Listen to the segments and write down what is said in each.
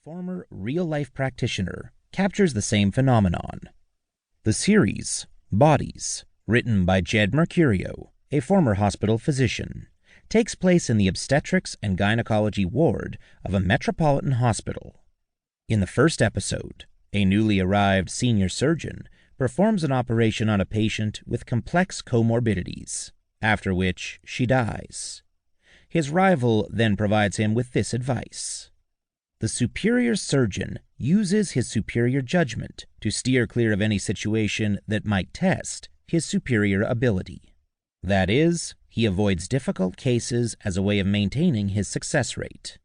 former real-life practitioner, captures the same phenomenon. The series, Bodies, written by Jed Mercurio, a former hospital physician, takes place in the obstetrics and gynecology ward of a metropolitan hospital. In the first episode, a newly arrived senior surgeon performs an operation on a patient with complex comorbidities, after which she dies. His rival then provides him with this advice. The superior surgeon uses his superior judgment to steer clear of any situation that might test his superior ability. That is, he avoids difficult cases as a way of maintaining his success rate.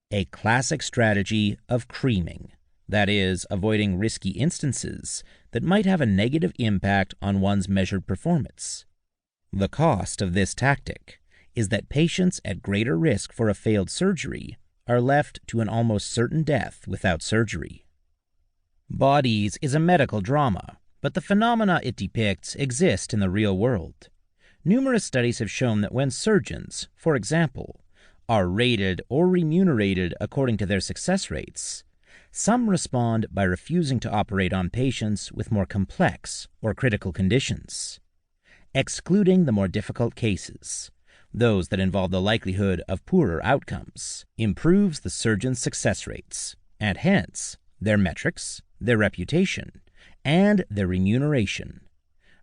A classic strategy of creaming, that is, avoiding risky instances that might have a negative impact on one's measured performance. The cost of this tactic is that patients at greater risk for a failed surgery are left to an almost certain death without surgery. Bodies is a medical drama, but the phenomena it depicts exist in the real world. Numerous studies have shown that when surgeons, for example, are rated or remunerated according to their success rates, some respond by refusing to operate on patients with more complex or critical conditions, excluding the more difficult cases. Those that involve the likelihood of poorer outcomes, improves the surgeon's success rates, and hence their metrics, their reputation, and their remuneration.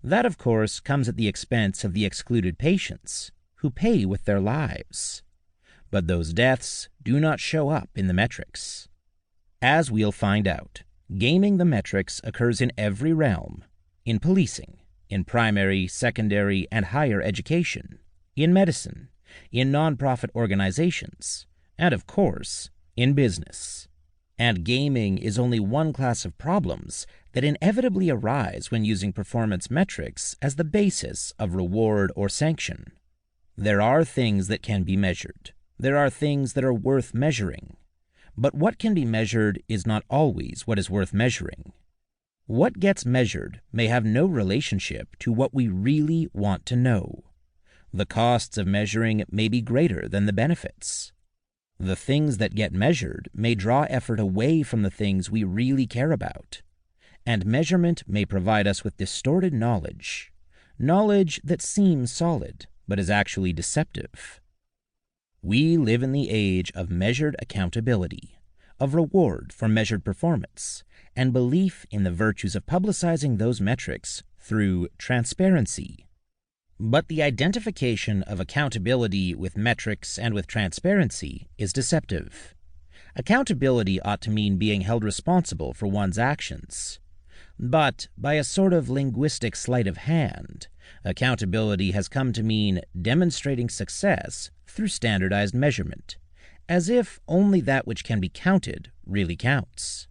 That, of course, comes at the expense of the excluded patients, who pay with their lives. But those deaths do not show up in the metrics. As we'll find out, gaming the metrics occurs in every realm: in policing, in primary, secondary, and higher education, in medicine, in nonprofit organizations, and of course, in business. And gaming is only one class of problems that inevitably arise when using performance metrics as the basis of reward or sanction. There are things that can be measured. There are things that are worth measuring. But what can be measured is not always what is worth measuring. What gets measured may have no relationship to what we really want to know. The costs of measuring may be greater than the benefits. The things that get measured may draw effort away from the things we really care about, and measurement may provide us with distorted knowledge, knowledge that seems solid but is actually deceptive. We live in the age of measured accountability, of reward for measured performance, and belief in the virtues of publicizing those metrics through transparency. But the identification of accountability with metrics and with transparency is deceptive. Accountability ought to mean being held responsible for one's actions. But by a sort of linguistic sleight of hand, accountability has come to mean demonstrating success through standardized measurement, as if only that which can be counted really counts.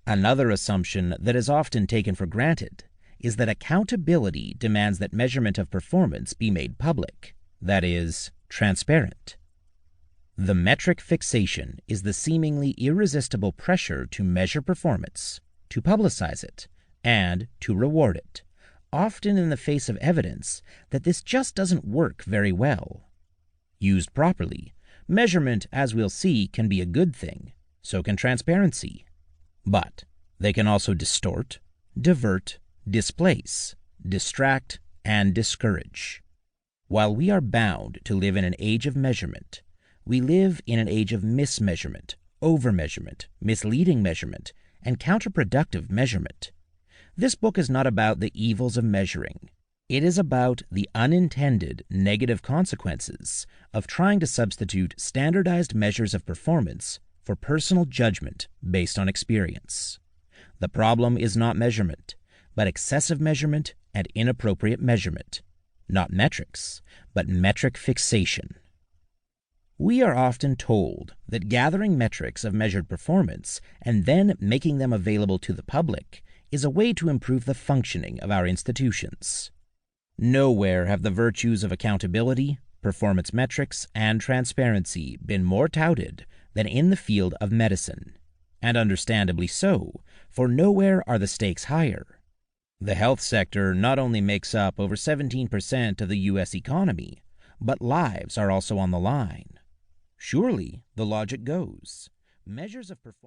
Another assumption that is often taken for granted is that accountability demands that measurement of performance be made public, that is, transparent. The metric fixation is the seemingly irresistible pressure to measure performance, to publicize it, and to reward it, often in the face of evidence that this just doesn't work very well. Used properly, measurement, as we'll see, can be a good thing, so can transparency. But they can also distort, divert, displace, distract, and discourage. While we are bound to live in an age of measurement, we live in an age of mismeasurement, overmeasurement, misleading measurement, and counterproductive measurement. This book is not about the evils of measuring. It is about the unintended negative consequences of trying to substitute standardized measures of performance for personal judgment based on experience. The problem is not measurement, but excessive measurement and inappropriate measurement. Not metrics, but metric fixation. We are often told that gathering metrics of measured performance and then making them available to the public is a way to improve the functioning of our institutions. Nowhere have the virtues of accountability, performance metrics, and transparency been more touted than in the field of medicine, and understandably so, for nowhere are the stakes higher. The health sector not only makes up over 17% of the U.S. economy, but lives are also on the line. Surely, the logic goes, measures of performance